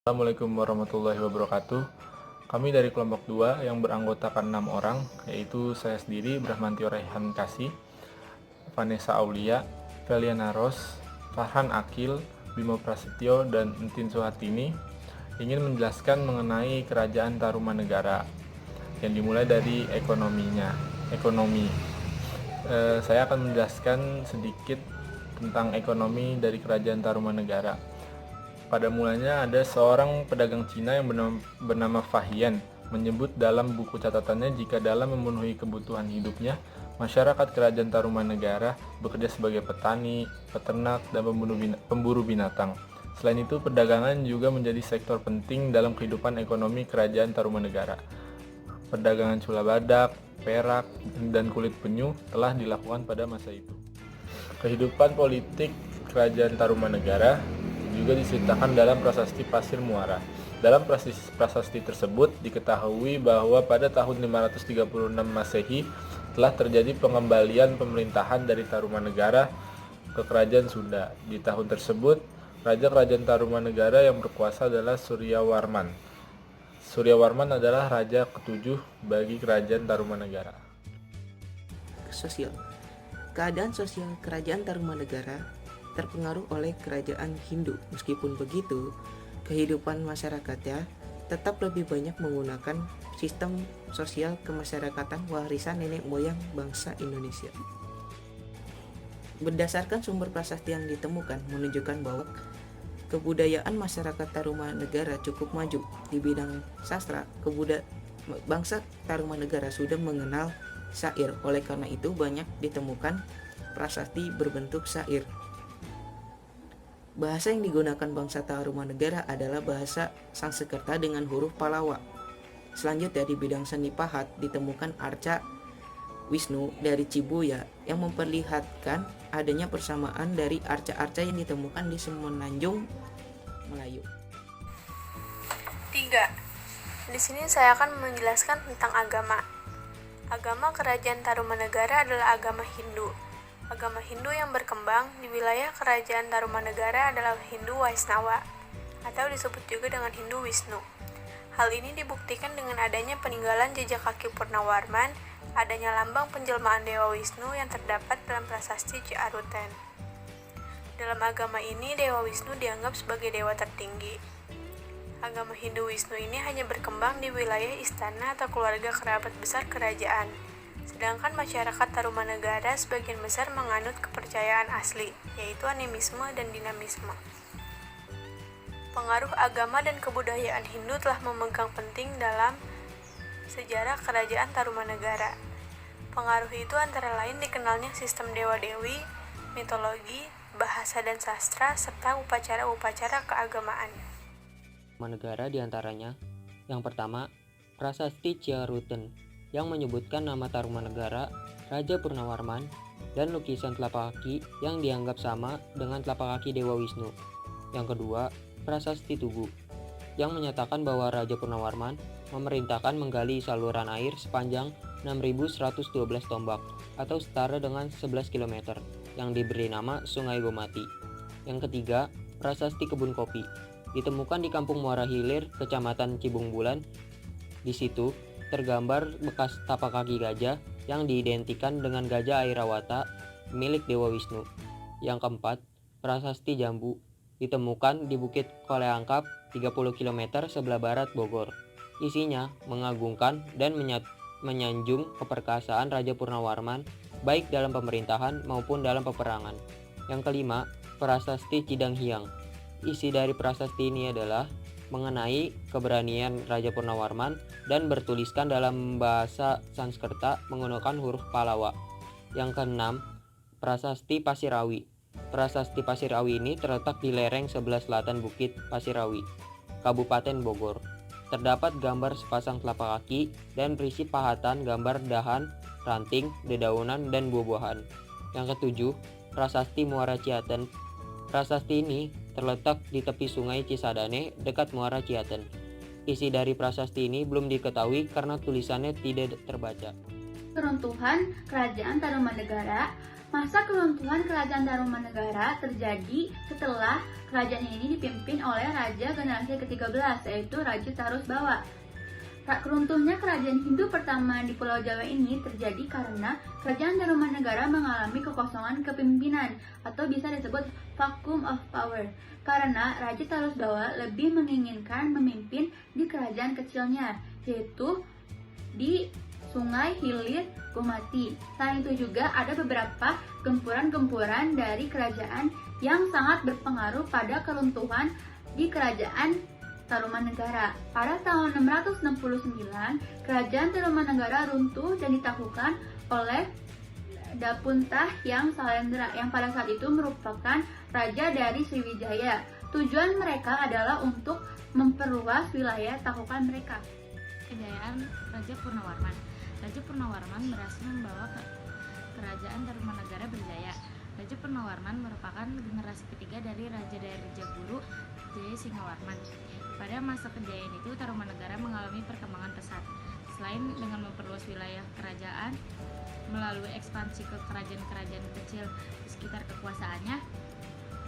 Assalamualaikum warahmatullahi wabarakatuh. Kami dari kelompok 2 yang beranggotakan 6 orang, yaitu saya sendiri, Brahmantio Raihan Kasih, Vanessa Aulia, Feliana Ros, Farhan Akil, Bimo Prasetyo, dan Entin Suhartini, ingin menjelaskan mengenai Kerajaan Tarumanegara yang dimulai dari ekonomi. Saya akan menjelaskan sedikit tentang ekonomi dari Kerajaan Tarumanegara. Pada mulanya ada seorang pedagang Cina yang bernama Fahian menyebut dalam buku catatannya jika dalam memenuhi kebutuhan hidupnya, masyarakat Kerajaan Tarumanegara bekerja sebagai petani, peternak, dan pemburu binatang. Selain itu, perdagangan juga menjadi sektor penting dalam kehidupan ekonomi Kerajaan Tarumanegara. Perdagangan cula badak, perak, dan kulit penyu telah dilakukan pada masa itu. Kehidupan politik Kerajaan Tarumanegara juga diceritakan dalam Prasasti Pasir Muara. Dalam prasasti tersebut diketahui bahwa pada tahun 536 Masehi telah terjadi pengembalian pemerintahan dari Tarumanegara ke Kerajaan Sunda. Di tahun tersebut, Raja Kerajaan Tarumanegara yang berkuasa adalah Suryawarman. Suryawarman adalah raja ketujuh bagi Kerajaan Tarumanegara. Sosial. Keadaan sosial Kerajaan Tarumanegara terpengaruh oleh kerajaan Hindu. Meskipun begitu, kehidupan masyarakatnya tetap lebih banyak menggunakan sistem sosial kemasyarakatan warisan nenek moyang bangsa Indonesia. Berdasarkan sumber prasasti yang ditemukan menunjukkan bahwa kebudayaan masyarakat Tarumanegara cukup maju di bidang sastra. Bangsa Tarumanegara sudah mengenal syair, oleh karena itu banyak ditemukan prasasti berbentuk syair. Bahasa yang digunakan bangsa Tarumanegara adalah bahasa Sanskerta dengan huruf Pallawa. Selanjutnya di bidang seni pahat ditemukan arca Wisnu dari Cibuya yang memperlihatkan adanya persamaan dari arca-arca yang ditemukan di Semenanjung Melayu. 3. Di sini saya akan menjelaskan tentang agama. Agama Kerajaan Tarumanegara adalah agama Hindu. Agama Hindu yang berkembang di wilayah Kerajaan Tarumanegara adalah Hindu Waisnawa, atau disebut juga dengan Hindu Wisnu. Hal ini dibuktikan dengan adanya peninggalan jejak kaki Purnawarman, adanya lambang penjelmaan Dewa Wisnu yang terdapat dalam prasasti Ciaruten. Dalam agama ini, Dewa Wisnu dianggap sebagai dewa tertinggi. Agama Hindu Wisnu ini hanya berkembang di wilayah istana atau keluarga kerabat besar kerajaan. Sedangkan masyarakat Tarumanegara sebagian besar menganut kepercayaan asli, yaitu animisme dan dinamisme. Pengaruh agama dan kebudayaan Hindu telah memegang penting dalam sejarah Kerajaan Tarumanegara. Pengaruh itu antara lain dikenalnya sistem dewa-dewi, mitologi, bahasa dan sastra, serta upacara-upacara keagamaan. Negara diantaranya, yang pertama, Prasasti Ciaruten yang menyebutkan nama Tarumanegara, Raja Purnawarman, dan lukisan telapak kaki yang dianggap sama dengan telapak kaki Dewa Wisnu. Yang kedua, Prasasti Tugu yang menyatakan bahwa Raja Purnawarman memerintahkan menggali saluran air sepanjang 6.112 tombak atau setara dengan 11 km yang diberi nama Sungai Gomati. Yang ketiga, Prasasti Kebun Kopi ditemukan di Kampung Muara Hilir, Kecamatan Cibung Bulan. Di situ tergambar bekas tapak kaki gajah yang diidentikan dengan gajah Airawata milik Dewa Wisnu. Yang keempat, Prasasti Jambu ditemukan di Bukit Koleangkap 30 km sebelah barat Bogor. Isinya mengagungkan dan menyanjung keperkasaan Raja Purnawarman baik dalam pemerintahan maupun dalam peperangan. Yang kelima, Prasasti Cidang Hiang. Isi dari prasasti ini adalah mengenai keberanian Raja Purnawarman dan bertuliskan dalam bahasa Sanskerta menggunakan huruf Pallawa. Yang keenam, Prasasti Pasirawi. Prasasti Pasirawi ini terletak di lereng sebelah selatan Bukit Pasirawi, Kabupaten Bogor. Terdapat gambar sepasang telapak kaki dan berisi pahatan gambar dahan, ranting, dedaunan, dan buah-buahan. Yang ketujuh, Prasasti Muara Ciaten. Prasasti ini terletak di tepi sungai Cisadane dekat Muara Ciaten. Isi dari prasasti ini belum diketahui karena tulisannya tidak terbaca. Keruntuhan Kerajaan Tarumanegara Masa keruntuhan Kerajaan Tarumanegara terjadi setelah kerajaan ini dipimpin oleh Raja generasi ke-13, yaitu Raja Tarusbawa. Runtuhnya kerajaan Hindu pertama di Pulau Jawa ini terjadi karena Kerajaan Tarumanegara mengalami kekosongan kepemimpinan atau bisa disebut vacuum of power karena Raja Tarusbawa lebih menginginkan memimpin di kerajaan kecilnya, yaitu di Sungai Hilir Gumati. Selain itu juga ada beberapa gempuran-gempuran dari kerajaan yang sangat berpengaruh pada keruntuhan di Kerajaan Tarumanegara. Pada tahun 669, Kerajaan Tarumanegara runtuh dan ditaklukkan oleh Dapuntah yang Salendra yang pada saat itu merupakan raja dari Sriwijaya. Tujuan mereka adalah untuk memperluas wilayah taklukan mereka. Kejayaan Raja Purnawarman. Raja Purnawarman berhasil membawa kerajaan Tarumanegara berjaya. Raja Purnawarman merupakan generasi ketiga dari Raja dari Jaguru, Jaya Singawarman. Pada masa kejayaan itu, Tarumanegara mengalami perkembangan pesat. Selain dengan memperluas wilayah kerajaan melalui ekspansi ke kerajaan-kerajaan kecil di sekitar kekuasaannya,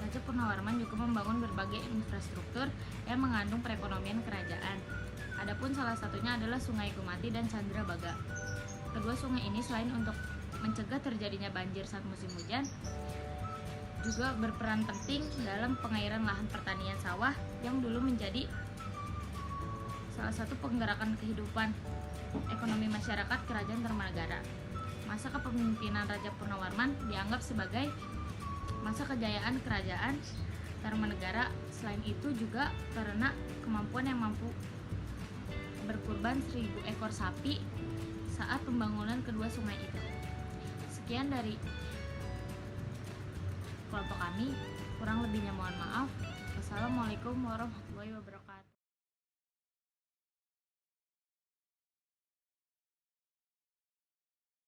Raja Purnawarman juga membangun berbagai infrastruktur yang mengandung perekonomian kerajaan. Adapun salah satunya adalah Sungai Gumati dan Candrabaga. Kedua sungai ini selain untuk mencegah terjadinya banjir saat musim hujan, juga berperan penting dalam pengairan lahan pertanian sawah yang dulu menjadi salah satu penggerakan kehidupan ekonomi masyarakat Kerajaan Tarumanegara. Masa kepemimpinan Raja Purnawarman dianggap sebagai masa kejayaan Kerajaan Tarumanegara. Selain itu juga karena kemampuan yang mampu berkurban 1000 ekor sapi saat pembangunan kedua sungai itu. Sekian dari kelompok kami, kurang lebihnya mohon maaf. Wassalamualaikum warahmatullahi wabarakatuh.